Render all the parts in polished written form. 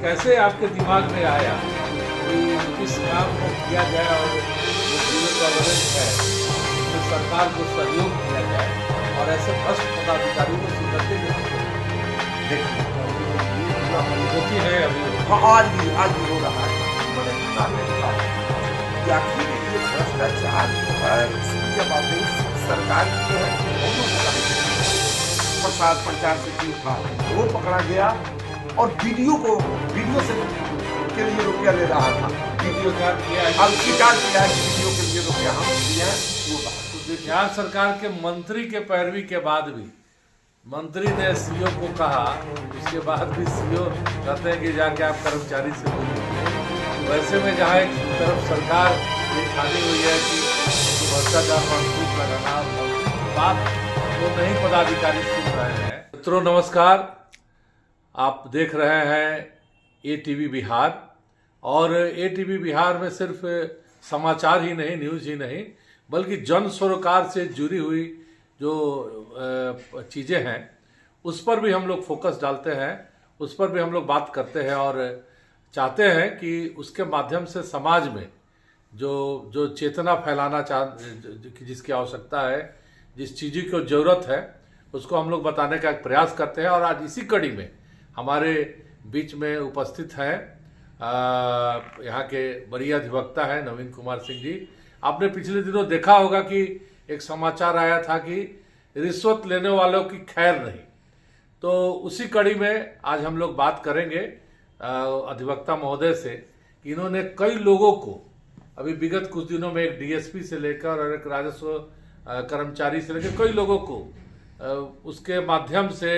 कैसे आपके दिमाग में आया कि इस काम को किया जाए और जो जीरो टॉलरेंस है उसमें सरकार को सहयोग किया जाए और ऐसे भ्रष्ट पदाधिकारियों को सुधरते होती है अभी। हाँ, आज भी हो रहा है। आखिर ये भ्रष्टाचार जो है इसकी जवाबदेही सरकार की है। प्रसाद पंचायत सचिव था, वो पकड़ा गया और वीडियो से के लिए रुपया ले रहा था। वीडियो स्वीकार किया है अब स्वीकार किया है कि वीडियो के लिए रुपया हम दिए हैं। वो बात तो बिहार सरकार के मंत्री के पैरवी के बाद भी मंत्री ने सीओ को कहा, उसके बाद भी सीओ कहते हैं कि जाके आप कर्मचारी से बोलिए। वैसे में जहाँ एक तरफ सरकार ये ठानी हुई है कि भ्रष्टाचार पर अंकुश लगाना, मंत्री की बात तो नहीं पदाधिकारी सुन रहे हैं। मित्रों नमस्कार, आप देख रहे हैं ATV बिहार। और ATV बिहार में सिर्फ समाचार ही नहीं, न्यूज़ ही नहीं, बल्कि जन सरोकार से जुड़ी हुई जो चीज़ें हैं उस पर भी हम लोग फोकस डालते हैं, उस पर भी हम लोग बात करते हैं और चाहते हैं कि उसके माध्यम से समाज में जो चेतना फैलाना जिसकी आवश्यकता है, जिस चीज़ की ज़रूरत है, उसको हम लोग बताने का एक प्रयास करते हैं। और आज इसी कड़ी में हमारे बीच में उपस्थित हैं यहाँ के वरीय अधिवक्ता हैं नवीन कुमार सिंह जी। आपने पिछले दिनों देखा होगा कि एक समाचार आया था कि रिश्वत लेने वालों की खैर नहीं, तो उसी कड़ी में आज हम लोग बात करेंगे अधिवक्ता महोदय से कि इन्होंने कई लोगों को अभी विगत कुछ दिनों में एक DSP से लेकर और एक राजस्व कर्मचारी से लेकर कई लोगों को उसके माध्यम से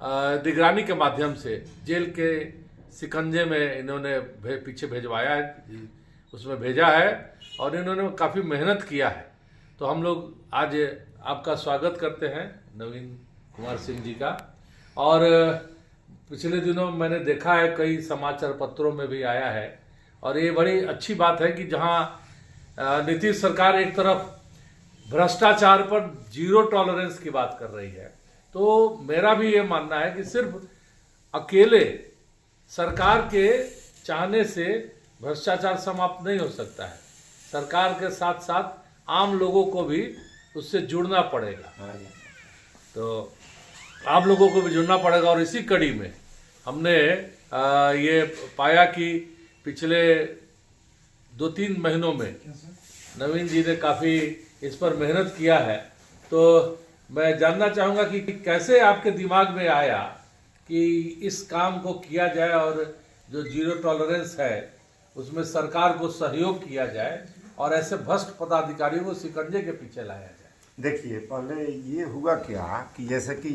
निगरानी के माध्यम से जेल के शिकंजे में इन्होंने पीछे भेजवाया है, उसमें भेजा है और इन्होंने काफ़ी मेहनत किया है। तो हम लोग आज आपका स्वागत करते हैं नवीन कुमार सिंह जी का। और पिछले दिनों मैंने देखा है कई समाचार पत्रों में भी आया है और ये बड़ी अच्छी बात है कि जहां नीतीश सरकार एक तरफ भ्रष्टाचार पर जीरो टॉलरेंस की बात कर रही है, तो मेरा भी ये मानना है कि सिर्फ अकेले सरकार के चाहने से भ्रष्टाचार समाप्त नहीं हो सकता है। सरकार के साथ साथ आम लोगों को भी उससे जुड़ना पड़ेगा, तो आम लोगों को भी जुड़ना पड़ेगा। और इसी कड़ी में हमने ये पाया कि पिछले 2-3 महीनों में नवीन जी ने काफ़ी इस पर मेहनत किया है। तो मैं जानना चाहूँगा कि कैसे आपके दिमाग में आया कि इस काम को किया जाए और जो जीरो टॉलरेंस है उसमें सरकार को सहयोग किया जाए और ऐसे भ्रष्ट पदाधिकारियों को शिकंजे के पीछे लाया जाए। देखिए, पहले ये हुआ क्या कि जैसे कि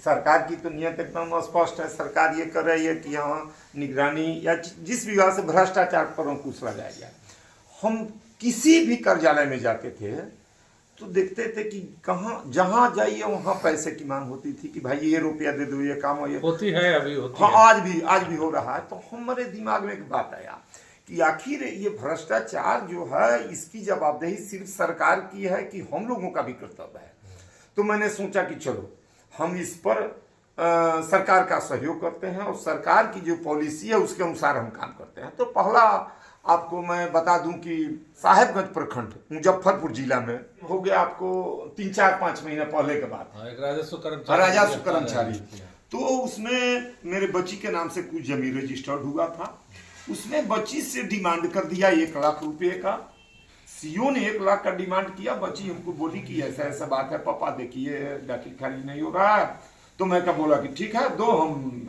सरकार की तो नियत एकदम स्पष्ट है। सरकार ये कर रही है कि यहाँ निगरानी या जिस विभाग से भ्रष्टाचार पर अंकुश लगाया जाए। हम किसी भी कार्यालय में जाते थे तो देखते थे कि जहाँ जाइए वहाँ पैसे की मांग होती थी कि भाई ये रुपया दे दो, ये काम ये होती है, अभी होती हाँ, है। आज भी हो रहा है। तो हमारे दिमाग में एक बात आया कि आखिर ये भ्रष्टाचार जो है इसकी जवाबदेही सिर्फ सरकार की है कि हम लोगों का भी कर्तव्य है। तो मैंने सोचा कि चलो हम इस पर सरकार का सहयोग करते हैं और सरकार की जो पॉलिसी है उसके अनुसार हम काम करते हैं। तो पहला आपको मैं बता दूं कि साहेबगंज प्रखंड मुजफ्फरपुर जिला में हो गया आपको 3-4-5 महीने पहले के बाद एक राजस्व कर्मचारी तो उसमें मेरे बच्ची के नाम से कुछ जमीन रजिस्टर्ड हुआ था। उसमें बच्ची से डिमांड कर दिया 1 लाख रुपए का। सीओ ने 1 लाख का डिमांड किया। बच्ची हमको बोली कि ऐसा ऐसा बात है पापा, देखिए दाखिल खारिज नहीं हो रहा है। तो मैं क्या बोला कि ठीक है, दो हम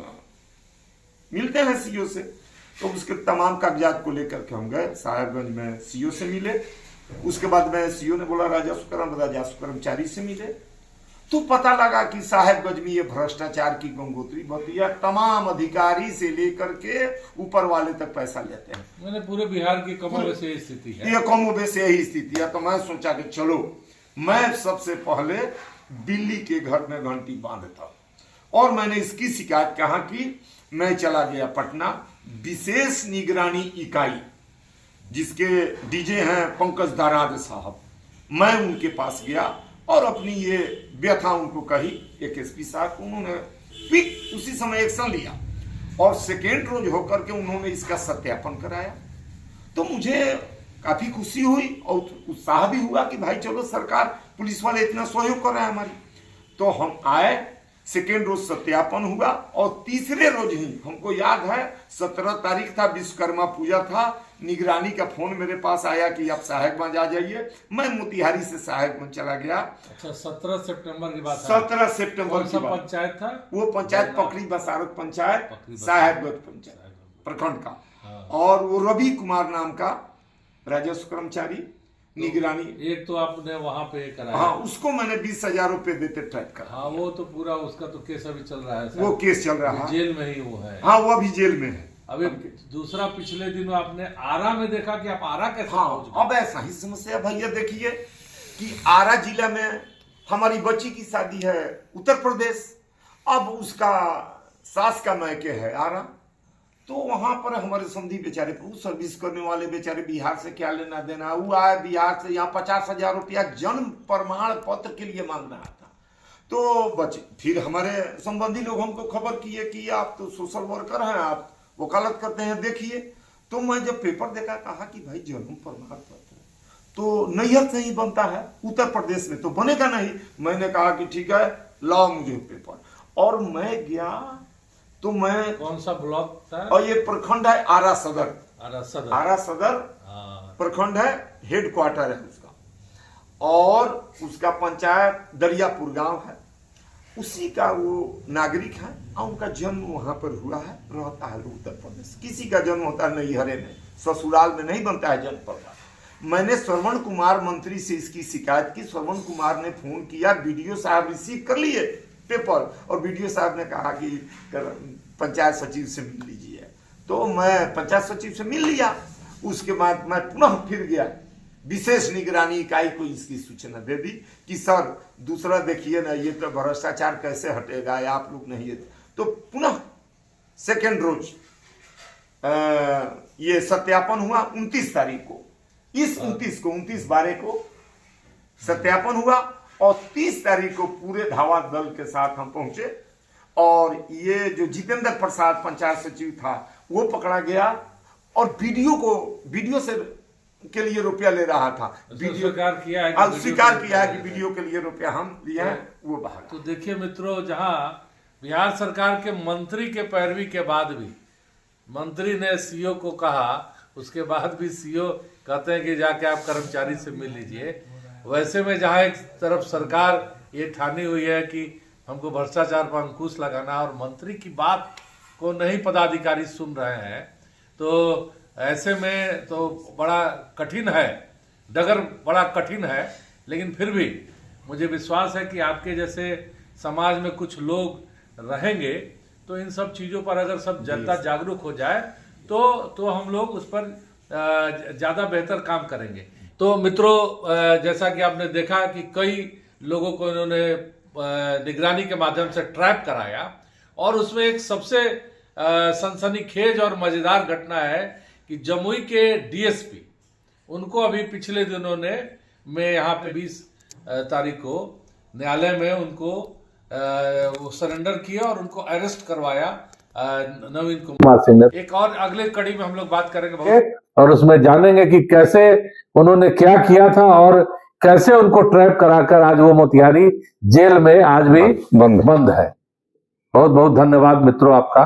मिलते हैं सीओ से। तो उसके तमाम कागजात को लेकर के हम गए साहेबगंज में, सीओ से मिले। उसके बाद में सीओ ने बोला राजस्व कर्मचारी से मिले। तो पता लगा कि साहेबगंज में ये भ्रष्टाचार की गंगोत्री बहती है। तमाम अधिकारी से लेकर के ऊपर वाले तक पैसा लेते हैं। मैंने पूरे बिहार की कमोबेश यही स्थिति है। ये कमोबेश यही स्थिति है। तो मैं सोचा कि चलो मैं सबसे पहले बिल्ली के घर में घंटी बांधता और मैंने इसकी शिकायत कहा कि मैं चला गया पटना विशेष निगरानी इकाई जिसके डीजे हैं पंकज दाराद साहब। मैं उनके पास गया और अपनी ये व्यथा उनको कही। एक SP साहब, उन्होंने उसी समय एक्शन लिया और सेकेंड रोज होकर के उन्होंने इसका सत्यापन कराया। तो मुझे काफी खुशी हुई और उत्साह भी हुआ कि भाई चलो सरकार पुलिस वाले इतना सहयोग कर रहे हैं हमारी। तो हम आए, सेकेंड रोज सत्यापन हुआ और तीसरे रोज ही हमको याद है 17 तारीख था, विश्वकर्मा पूजा था, निगरानी का फोन मेरे पास आया कि आप साहेबगंज आ जाइए। मैं मोतिहारी से साहेबगंज चला गया। अच्छा, 17 सितंबर की बात है। 17 सितंबर की बात। पंचायत था वो पंचायत पकड़ी बसारत पंचायत, साहेबगंज पंचायत प्रखंड का। हाँ। और वो रवि कुमार नाम का राजस्व कर्मचारी निगरानी। एक तो आपने वहां पे कराया। हाँ, उसको मैंने 20,000 रुपए देते ट्रैप कर। हाँ, वो तो पूरा उसका तो केस अभी चल रहा है। वो केस चल रहा है, जेल में ही वो है। हाँ, वो अभी जेल में है। अभी दूसरा पिछले दिनों आपने आरा में देखा कि आप आरा कैसे पहुंच गए? हाँ, अब ऐसा ही समस्या भैया देखिए कि आरा जिला में हमारी बच्ची की शादी है उत्तर प्रदेश, अब उसका सास का मैके है आरा। तो वहां पर हमारे समधी बेचारे पुरुष सर्विस करने वाले बेचारे बिहार से क्या लेना देना, वो आए बिहार से यहाँ 50,000 रुपया जन्म प्रमाण पत्र के लिए मांग रहा था। तो बच्चे फिर हमारे संबंधी लोग हमको खबर किए कि आप तो सोशल वर्कर हैं, आप वकालत करते हैं, देखिए। तो मैं जब पेपर देखा, कहा कि भाई जन्म प्रमाण पत्र तो नैहर से ही बनता है, उत्तर प्रदेश में तो बनेगा नहीं। मैंने कहा कि ठीक है, लाओ मुझे पेपर। और मैं गया तो मैं, कौन सा ब्लॉक था? और ये प्रखंड है आरा सदर। आरा सदर हाँ। प्रखंड है, हेड क्वार्टर है उसका। और उसका पंचायत दरियापुर गांव है, उसी का वो नागरिक है और उनका जन्म वहां पर हुआ है, रहता है उत्तर प्रदेश। किसी का जन्म होता है नैहरे में, ससुराल में नहीं बनता है जन्म प्रमाण। मैंने श्रवण कुमार मंत्री से इसकी शिकायत की। श्रवण कुमार ने फोन किया, बीडीओ साहब रिसीव कर लिए पेपर, और बीडीओ साहब ने कहा कि पंचायत सचिव से मिल लीजिए। तो मैं पंचायत सचिव से मिल लिया। उसके बाद मैं पुनः फिर गया, विशेष निगरानी इकाई को इसकी सूचना दे दी कि सर दूसरा देखिए ना, ये तो भ्रष्टाचार कैसे हटेगा, आप लोग नहीं। तो पुनः सेकेंड रोज ये सत्यापन हुआ 29 तारीख को। इस 29/12 को सत्यापन हुआ और 30 तारीख को पूरे धावा दल के साथ हम पहुंचे। और ये जो जितेंद्र प्रसाद पंचायत सचिव था वो पकड़ा गया, और वीडियो से के लिए रुपया ले रहा था। वीडियो स्वीकार किया है कि वीडियो के लिए रुपया हम लिए हैं, वो बाहर। तो देखिए मित्रों, जहां बिहार सरकार के मंत्री के पैरवी के बाद भी मंत्री ने सीओ को कहा, उसके बाद भी सीओ कहते हैं कि जाके आप कर्मचारी से मिल लीजिए। वैसे में जहां एक तरफ सरकार ये ठानी हुई है कि हमको भ्रष्टाचार पर अंकुश लगाना, और मंत्री की बात को नहीं पदाधिकारी सुन रहे हैं, तो ऐसे में तो बड़ा कठिन है, डगर बड़ा कठिन है। लेकिन फिर भी मुझे विश्वास है कि आपके जैसे समाज में कुछ लोग रहेंगे, तो इन सब चीज़ों पर अगर सब जनता जागरूक हो जाए तो हम लोग उस पर ज़्यादा बेहतर काम करेंगे। तो मित्रों, जैसा कि आपने देखा कि कई लोगों को इन्होंने निगरानी के माध्यम से ट्रैप कराया, और उसमें एक सबसे सनसनीखेज और मजेदार घटना है कि जमुई के डीएसपी, उनको अभी पिछले दिनों में यहाँ पे 20 तारीख को न्यायालय में उनको वो सरेंडर किया और उनको अरेस्ट करवाया, नवीन कुमार सिंह। एक और अगले कड़ी में हम लोग बात करेंगे बहुत, और उसमें जानेंगे कि कैसे उन्होंने क्या किया था और कैसे उनको ट्रैप कराकर आज वो मोतिहारी जेल में आज भी बंद है। बहुत बहुत धन्यवाद मित्रों आपका।